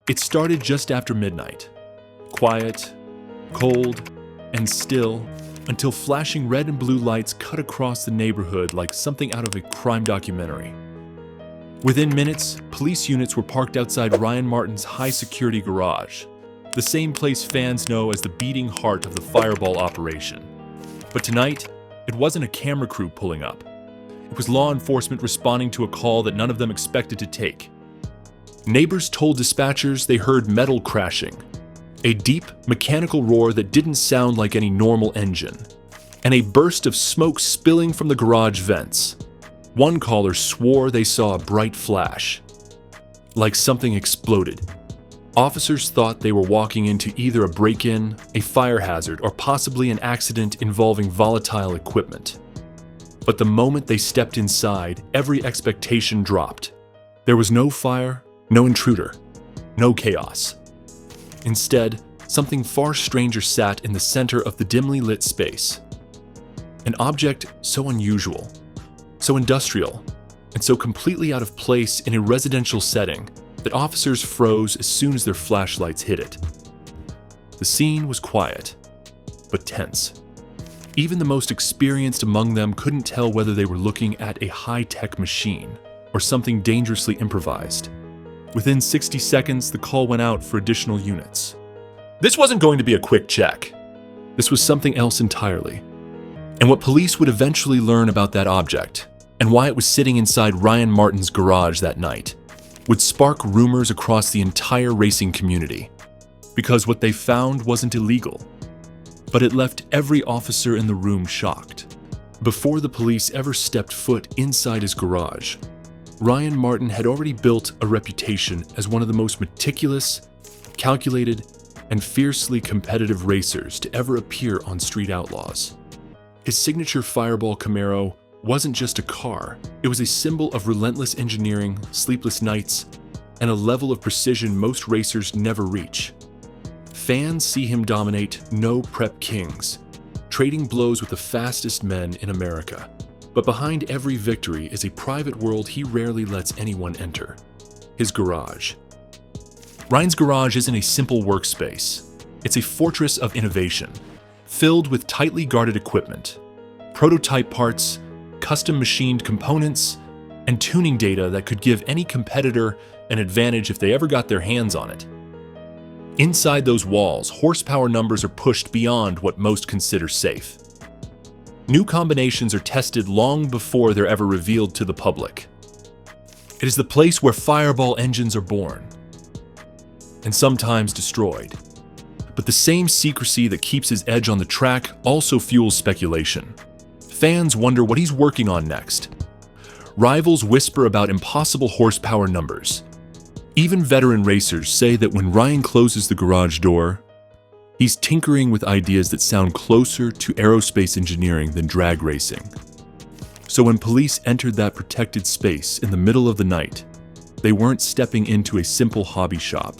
It started just after midnight. Quiet, cold, and still, until flashing red and blue lights cut across the neighborhood like something out of a crime documentary. Within minutes, police units were parked outside Ryan Martin's high-security garage, the same place fans know as the beating heart of the Fireball operation. But tonight, it wasn't a camera crew pulling up. It was law enforcement responding to a call that none of them expected to take. Neighbors told dispatchers they heard metal crashing, a deep, mechanical roar that didn't sound like any normal engine, and a burst of smoke spilling from the garage vents. One caller swore they saw a bright flash, like something exploded. Officers thought they were walking into either a break-in, a fire hazard, or possibly an accident involving volatile equipment. But the moment they stepped inside, every expectation dropped. There was no fire, no intruder, no chaos. Instead, something far stranger sat in the center of the dimly lit space. An object so unusual, so industrial, and so completely out of place in a residential setting that officers froze as soon as their flashlights hit it. The scene was quiet, but tense. Even the most experienced among them couldn't tell whether they were looking at a high-tech machine or something dangerously improvised. Within 60 seconds, the call went out for additional units. This wasn't going to be a quick check. This was something else entirely. And what police would eventually learn about that object, and why it was sitting inside Ryan Martin's garage that night, would spark rumors across the entire racing community. Because what they found wasn't illegal, but it left every officer in the room shocked. Before the police ever stepped foot inside his garage, Ryan Martin had already built a reputation as one of the most meticulous, calculated, and fiercely competitive racers to ever appear on Street Outlaws. His signature Fireball Camaro wasn't just a car, it was a symbol of relentless engineering, sleepless nights, and a level of precision most racers never reach. Fans see him dominate no prep kings, trading blows with the fastest men in America. But behind every victory is a private world he rarely lets anyone enter: his garage. Ryan's garage isn't a simple workspace. It's a fortress of innovation, filled with tightly guarded equipment, prototype parts, custom machined components, and tuning data that could give any competitor an advantage if they ever got their hands on it. Inside those walls, horsepower numbers are pushed beyond what most consider safe. New combinations are tested long before they're ever revealed to the public. It is the place where Fireball engines are born, and sometimes destroyed. But the same secrecy that keeps his edge on the track also fuels speculation. Fans wonder what he's working on next. Rivals whisper about impossible horsepower numbers. Even veteran racers say that when Ryan closes the garage door, he's tinkering with ideas that sound closer to aerospace engineering than drag racing. So when police entered that protected space in the middle of the night, they weren't stepping into a simple hobby shop.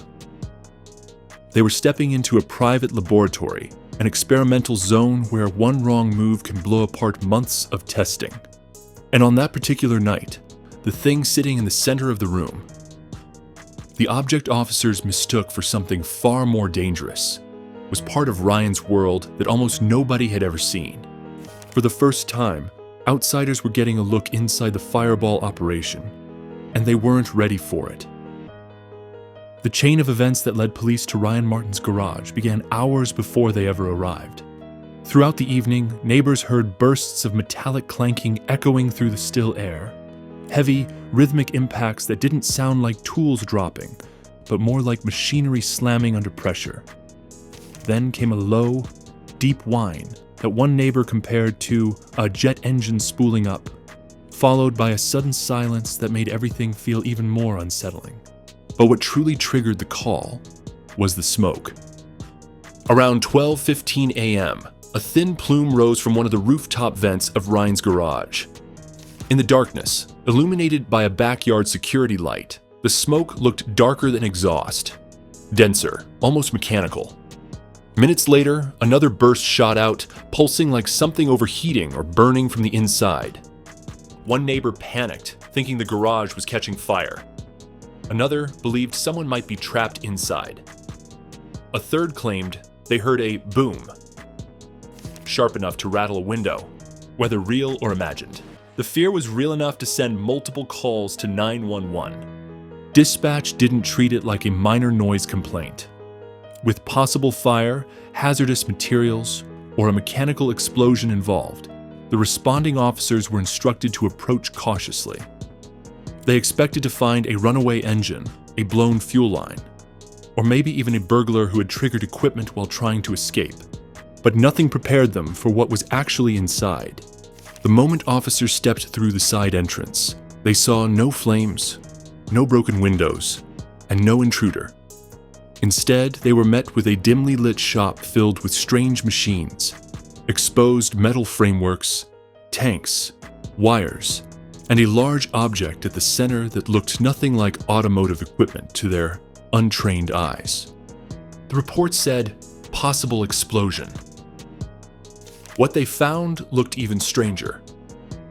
They were stepping into a private laboratory, an experimental zone where one wrong move can blow apart months of testing. And on that particular night, the thing sitting in the center of the room, the object officers mistook for something far more dangerous, was part of Ryan's world that almost nobody had ever seen. For the first time, outsiders were getting a look inside the Fireball operation, and they weren't ready for it. The chain of events that led police to Ryan Martin's garage began hours before they ever arrived. Throughout the evening, neighbors heard bursts of metallic clanking echoing through the still air, heavy, rhythmic impacts that didn't sound like tools dropping, but more like machinery slamming under pressure. Then came a low, deep whine that one neighbor compared to a jet engine spooling up, followed by a sudden silence that made everything feel even more unsettling. But what truly triggered the call was the smoke. Around 12:15 a.m., a thin plume rose from one of the rooftop vents of Ryan's garage. In the darkness, illuminated by a backyard security light, the smoke looked darker than exhaust, denser, almost mechanical. Minutes later, another burst shot out, pulsing like something overheating or burning from the inside. One neighbor panicked, thinking the garage was catching fire. Another believed someone might be trapped inside. A third claimed they heard a boom, sharp enough to rattle a window, whether real or imagined. The fear was real enough to send multiple calls to 911. Dispatch didn't treat it like a minor noise complaint. With possible fire, hazardous materials, or a mechanical explosion involved, the responding officers were instructed to approach cautiously. They expected to find a runaway engine, a blown fuel line, or maybe even a burglar who had triggered equipment while trying to escape. But nothing prepared them for what was actually inside. The moment officers stepped through the side entrance, they saw no flames, no broken windows, and no intruder. Instead, they were met with a dimly lit shop filled with strange machines, exposed metal frameworks, tanks, wires, and a large object at the center that looked nothing like automotive equipment to their untrained eyes. The report said, possible explosion. What they found looked even stranger.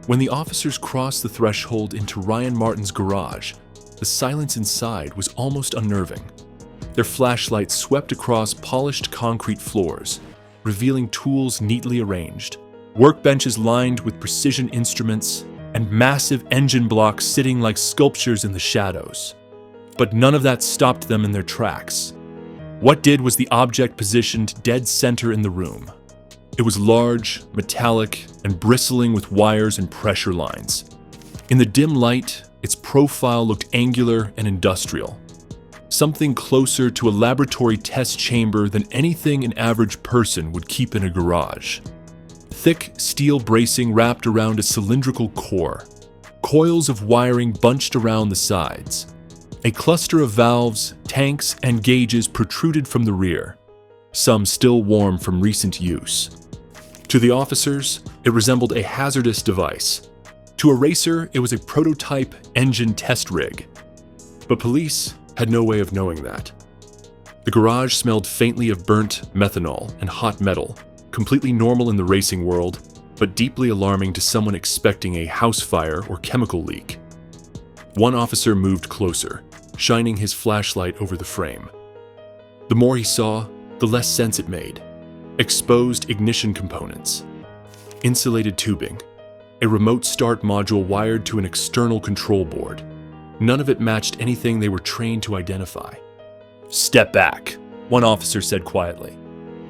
When the officers crossed the threshold into Ryan Martin's garage, the silence inside was almost unnerving. Their flashlights swept across polished concrete floors, revealing tools neatly arranged, workbenches lined with precision instruments, and massive engine blocks sitting like sculptures in the shadows. But none of that stopped them in their tracks. What did was the object positioned dead center in the room. It was large, metallic, and bristling with wires and pressure lines. In the dim light, its profile looked angular and industrial. Something closer to a laboratory test chamber than anything an average person would keep in a garage. Thick steel bracing wrapped around a cylindrical core, coils of wiring bunched around the sides. A cluster of valves, tanks, and gauges protruded from the rear, some still warm from recent use. To the officers, it resembled a hazardous device. To a racer, it was a prototype engine test rig. But police had no way of knowing that. The garage smelled faintly of burnt methanol and hot metal, completely normal in the racing world, but deeply alarming to someone expecting a house fire or chemical leak. One officer moved closer, shining his flashlight over the frame. The more he saw, the less sense it made. Exposed ignition components, insulated tubing, a remote start module wired to an external control board. None of it matched anything they were trained to identify. "Step back," one officer said quietly.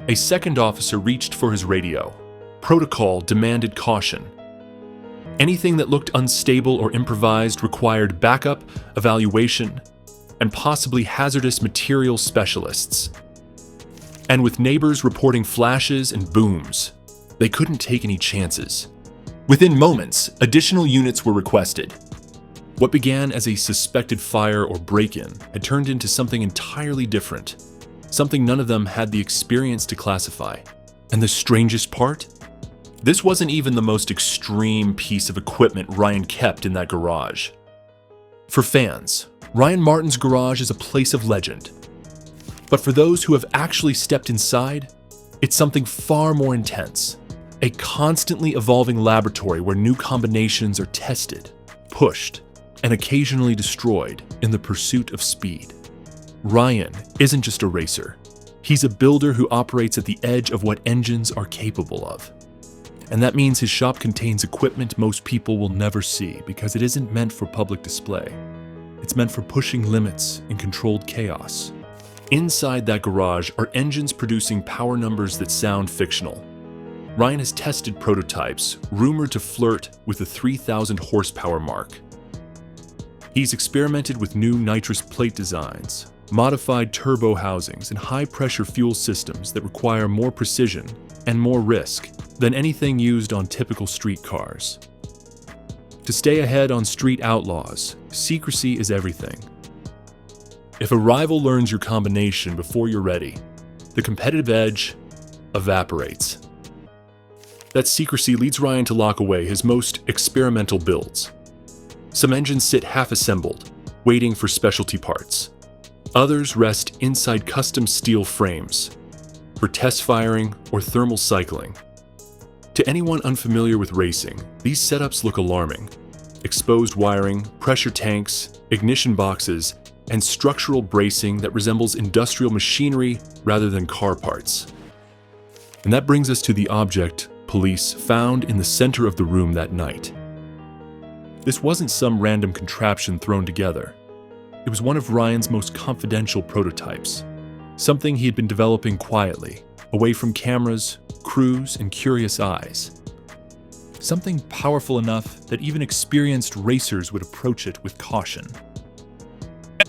A second officer reached for his radio. Protocol demanded caution. Anything that looked unstable or improvised required backup, evaluation, and possibly hazardous material specialists. And with neighbors reporting flashes and booms, they couldn't take any chances. Within moments, additional units were requested. What began as a suspected fire or break-in had turned into something entirely different, something none of them had the experience to classify. And the strangest part? This wasn't even the most extreme piece of equipment Ryan kept in that garage. For fans, Ryan Martin's garage is a place of legend. But for those who have actually stepped inside, it's something far more intense. A constantly evolving laboratory where new combinations are tested, pushed, and occasionally destroyed in the pursuit of speed. Ryan isn't just a racer. He's a builder who operates at the edge of what engines are capable of. And that means his shop contains equipment most people will never see because it isn't meant for public display. It's meant for pushing limits in controlled chaos. Inside that garage are engines producing power numbers that sound fictional. Ryan has tested prototypes rumored to flirt with the 3,000 horsepower mark. He's experimented with new nitrous plate designs, modified turbo housings, and high-pressure fuel systems that require more precision and more risk than anything used on typical street cars. To stay ahead on Street Outlaws, secrecy is everything. If a rival learns your combination before you're ready, the competitive edge evaporates. That secrecy leads Ryan to lock away his most experimental builds. Some engines sit half-assembled, waiting for specialty parts. Others rest inside custom steel frames for test firing or thermal cycling. To anyone unfamiliar with racing, these setups look alarming. Exposed wiring, pressure tanks, ignition boxes, and structural bracing that resembles industrial machinery rather than car parts. And that brings us to the object police found in the center of the room that night. This wasn't some random contraption thrown together. It was one of Ryan's most confidential prototypes, something he had been developing quietly, away from cameras, crews, and curious eyes. Something powerful enough that even experienced racers would approach it with caution.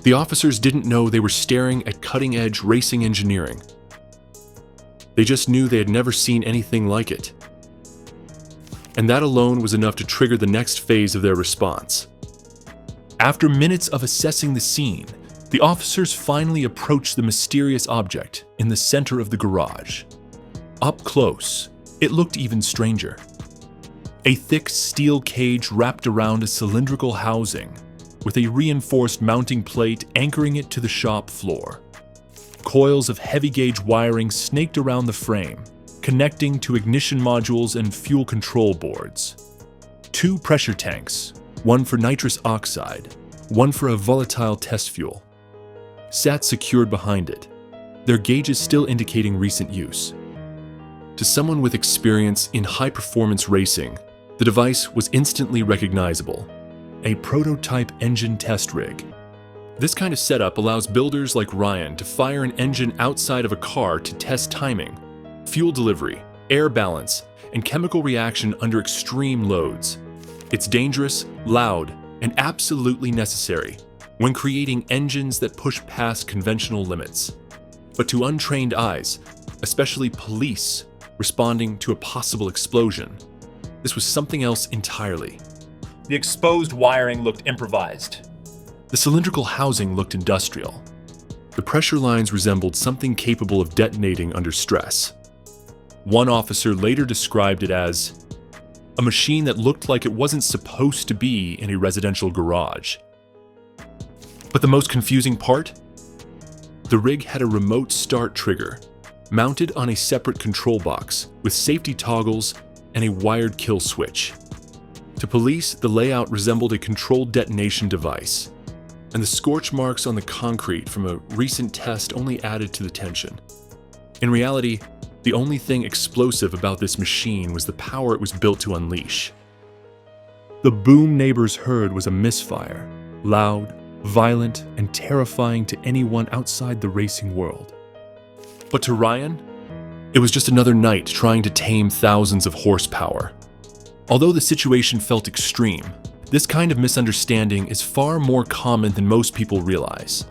The officers didn't know they were staring at cutting-edge racing engineering. They just knew they had never seen anything like it. And that alone was enough to trigger the next phase of their response. After minutes of assessing the scene, the officers finally approached the mysterious object in the center of the garage. Up close, it looked even stranger. A thick steel cage wrapped around a cylindrical housing, with a reinforced mounting plate anchoring it to the shop floor. Coils of heavy-gauge wiring snaked around the frame, connecting to ignition modules and fuel control boards. 2 pressure tanks, one for nitrous oxide, one for a volatile test fuel, sat secured behind it, their gauges still indicating recent use. To someone with experience in high-performance racing, the device was instantly recognizable: a prototype engine test rig. This kind of setup allows builders like Ryan to fire an engine outside of a car to test timing, fuel delivery, air balance, and chemical reaction under extreme loads. It's dangerous, loud, and absolutely necessary when creating engines that push past conventional limits. But to untrained eyes, especially police responding to a possible explosion, this was something else entirely. The exposed wiring looked improvised. The cylindrical housing looked industrial. The pressure lines resembled something capable of detonating under stress. One officer later described it as a machine that looked like it wasn't supposed to be in a residential garage. But the most confusing part? The rig had a remote start trigger, mounted on a separate control box with safety toggles and a wired kill switch. To police, the layout resembled a controlled detonation device, and the scorch marks on the concrete from a recent test only added to the tension. In reality, the only thing explosive about this machine was the power it was built to unleash. The boom neighbors heard was a misfire, loud, violent, and terrifying to anyone outside the racing world. But to Ryan, it was just another night trying to tame thousands of horsepower. Although the situation felt extreme, this kind of misunderstanding is far more common than most people realize.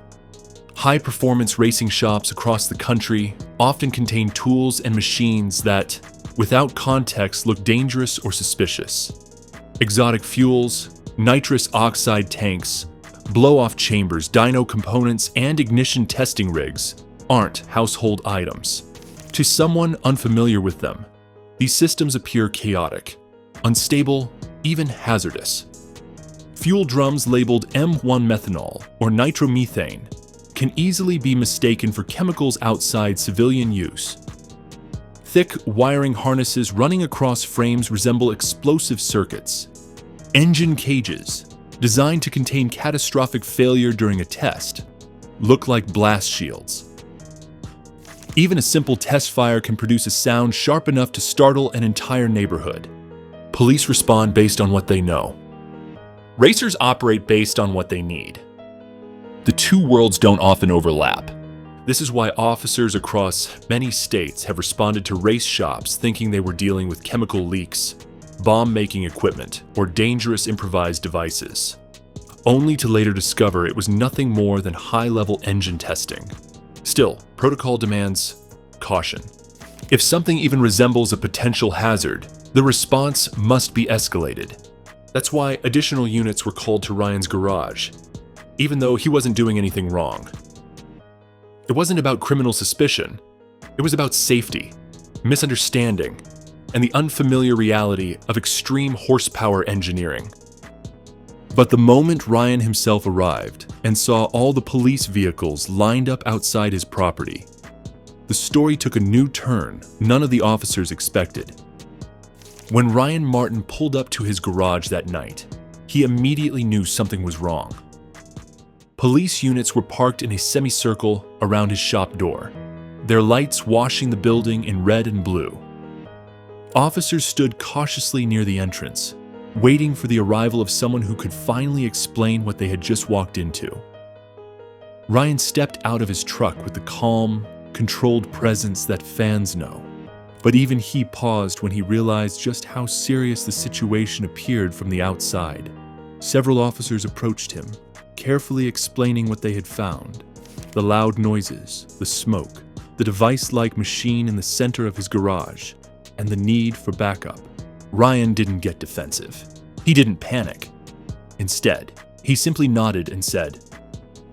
High-performance racing shops across the country often contain tools and machines that, without context, look dangerous or suspicious. Exotic fuels, nitrous oxide tanks, blow-off chambers, dyno components, and ignition testing rigs aren't household items. To someone unfamiliar with them, these systems appear chaotic, unstable, even hazardous. Fuel drums labeled M1 methanol or nitromethane can easily be mistaken for chemicals outside civilian use. Thick wiring harnesses running across frames resemble explosive circuits. Engine cages, designed to contain catastrophic failure during a test, look like blast shields. Even a simple test fire can produce a sound sharp enough to startle an entire neighborhood. Police respond based on what they know. Racers operate based on what they need. The two worlds don't often overlap. This is why officers across many states have responded to race shops thinking they were dealing with chemical leaks, bomb-making equipment, or dangerous improvised devices, only to later discover it was nothing more than high-level engine testing. Still, protocol demands caution. If something even resembles a potential hazard, the response must be escalated. That's why additional units were called to Ryan's garage, even though he wasn't doing anything wrong. It wasn't about criminal suspicion. It was about safety, misunderstanding, and the unfamiliar reality of extreme horsepower engineering. But the moment Ryan himself arrived and saw all the police vehicles lined up outside his property, the story took a new turn none of the officers expected. When Ryan Martin pulled up to his garage that night, he immediately knew something was wrong. Police units were parked in a semicircle around his shop door, their lights washing the building in red and blue. Officers stood cautiously near the entrance, waiting for the arrival of someone who could finally explain what they had just walked into. Ryan stepped out of his truck with the calm, controlled presence that fans know. But even he paused when he realized just how serious the situation appeared from the outside. Several officers approached him, carefully explaining what they had found. The loud noises, the smoke, the device-like machine in the center of his garage, and the need for backup. Ryan didn't get defensive. He didn't panic. Instead, he simply nodded and said,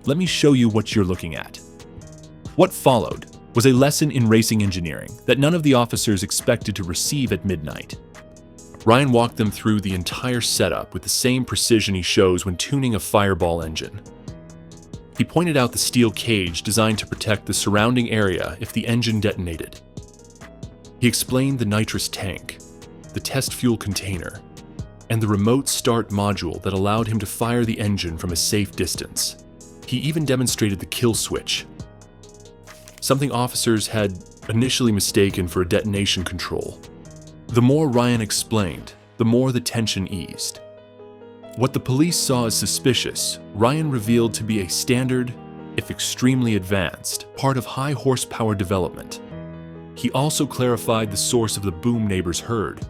"Let me show you what you're looking at." What followed was a lesson in racing engineering that none of the officers expected to receive at midnight. Ryan walked them through the entire setup with the same precision he shows when tuning a Fireball engine. He pointed out the steel cage designed to protect the surrounding area if the engine detonated. He explained the nitrous tank, the test fuel container, and the remote start module that allowed him to fire the engine from a safe distance. He even demonstrated the kill switch, something officers had initially mistaken for a detonation control. The more Ryan explained, the more the tension eased. What the police saw as suspicious, Ryan revealed to be a standard, if extremely advanced, part of high horsepower development. He also clarified the source of the boom neighbors heard: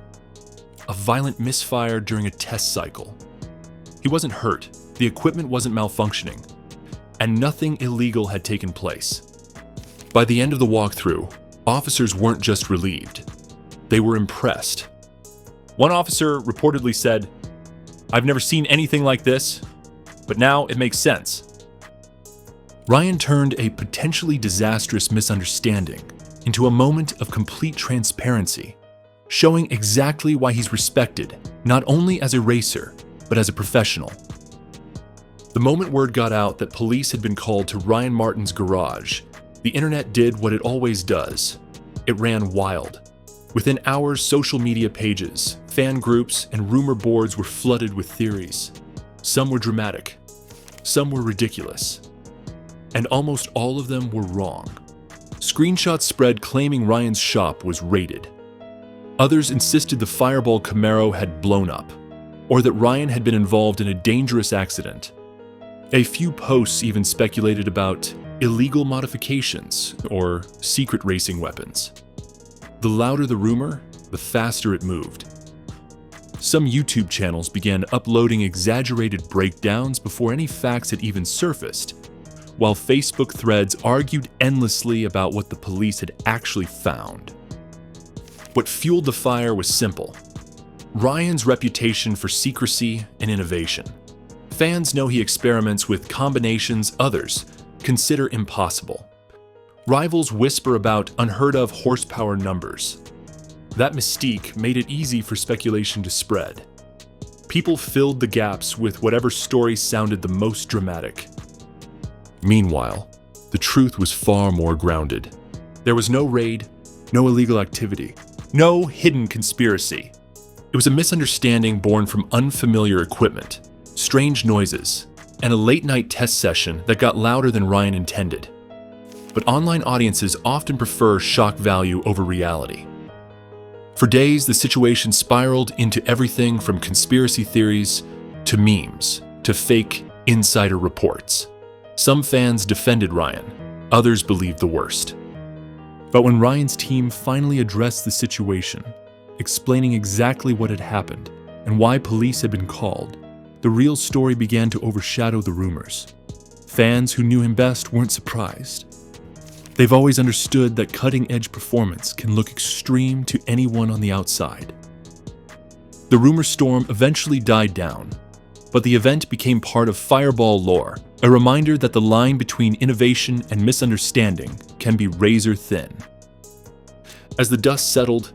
a violent misfire during a test cycle. He wasn't hurt, the equipment wasn't malfunctioning, and nothing illegal had taken place. By the end of the walkthrough, officers weren't just relieved, they were impressed. One officer reportedly said, "I've never seen anything like this, but now it makes sense." Ryan turned a potentially disastrous misunderstanding into a moment of complete transparency, showing exactly why he's respected, not only as a racer, but as a professional. The moment word got out that police had been called to Ryan Martin's garage, the internet did what it always does. It ran wild. Within hours, social media pages, fan groups, and rumor boards were flooded with theories. Some were dramatic, some were ridiculous, and almost all of them were wrong. Screenshots spread claiming Ryan's shop was raided. Others insisted the Fireball Camaro had blown up, or that Ryan had been involved in a dangerous accident. A few posts even speculated about illegal modifications or secret racing weapons. The louder the rumor, the faster it moved. Some YouTube channels began uploading exaggerated breakdowns before any facts had even surfaced, while Facebook threads argued endlessly about what the police had actually found. What fueled the fire was simple: Ryan's reputation for secrecy and innovation. Fans know he experiments with combinations others consider impossible. Rivals whisper about unheard-of horsepower numbers. That mystique made it easy for speculation to spread. People filled the gaps with whatever story sounded the most dramatic. Meanwhile, the truth was far more grounded. There was no raid, no illegal activity, no hidden conspiracy. It was a misunderstanding born from unfamiliar equipment, strange noises, and a late-night test session that got louder than Ryan intended. But online audiences often prefer shock value over reality. For days, the situation spiraled into everything from conspiracy theories to memes to fake insider reports. Some fans defended Ryan, others believed the worst. But when Ryan's team finally addressed the situation, explaining exactly what had happened and why police had been called, the real story began to overshadow the rumors. Fans who knew him best weren't surprised. They've always understood that cutting-edge performance can look extreme to anyone on the outside. The rumor storm eventually died down, but the event became part of Fireball lore, a reminder that the line between innovation and misunderstanding can be razor thin. As the dust settled,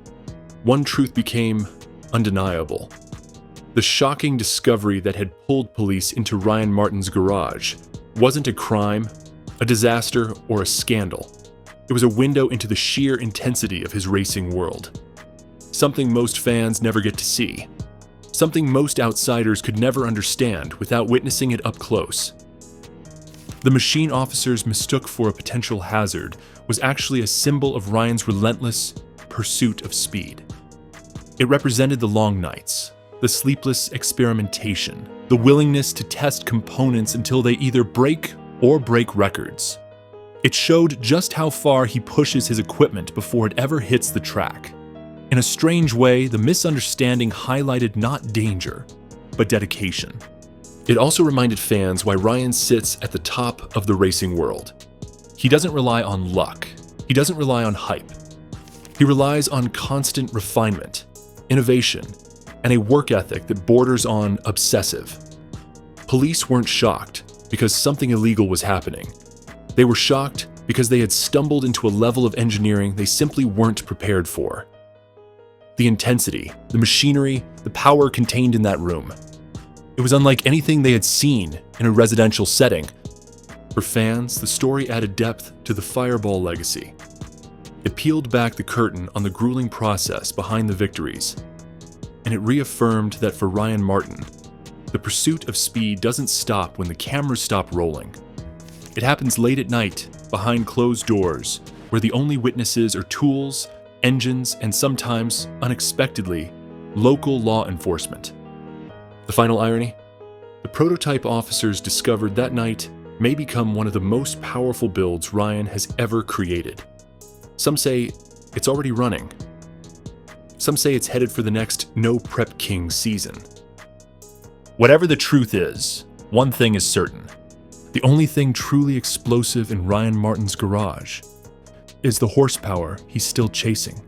one truth became undeniable. The shocking discovery that had pulled police into Ryan Martin's garage wasn't a crime, a disaster, or a scandal. It was a window into the sheer intensity of his racing world. Something most fans never get to see. Something most outsiders could never understand without witnessing it up close. the machine officers mistook for a potential hazard was actually a symbol of Ryan's relentless pursuit of speed. It represented the long nights, the sleepless experimentation, the willingness to test components until they either break or break records. It showed just how far he pushes his equipment before it ever hits the track. In a strange way, the Misunderstanding highlighted not danger, but dedication. It also reminded fans why Ryan sits at the top of the racing world. He doesn't rely on luck. He doesn't rely on hype. He relies on constant refinement, innovation, and a work ethic that borders on obsessive. Police weren't shocked because something illegal was happening. They were shocked because they had stumbled into a level of engineering they simply weren't prepared for. The intensity, the machinery, the power contained in that room. It was unlike anything they had seen in a residential setting. For fans, the story added depth to the Fireball legacy. It peeled back the curtain on the grueling process behind the victories, and it reaffirmed that for Ryan Martin, the pursuit of speed doesn't stop when the cameras stop rolling. It happens late at night, behind closed doors, where the only witnesses are tools, engines, and sometimes, unexpectedly, local law enforcement. The final irony? The prototype officers discovered that night may become one of the most powerful builds Ryan has ever created. Some say it's already running. Some say it's headed for the next No Prep King season. Whatever the truth is, one thing is certain. The only thing truly explosive in Ryan Martin's garage is the horsepower he's still chasing.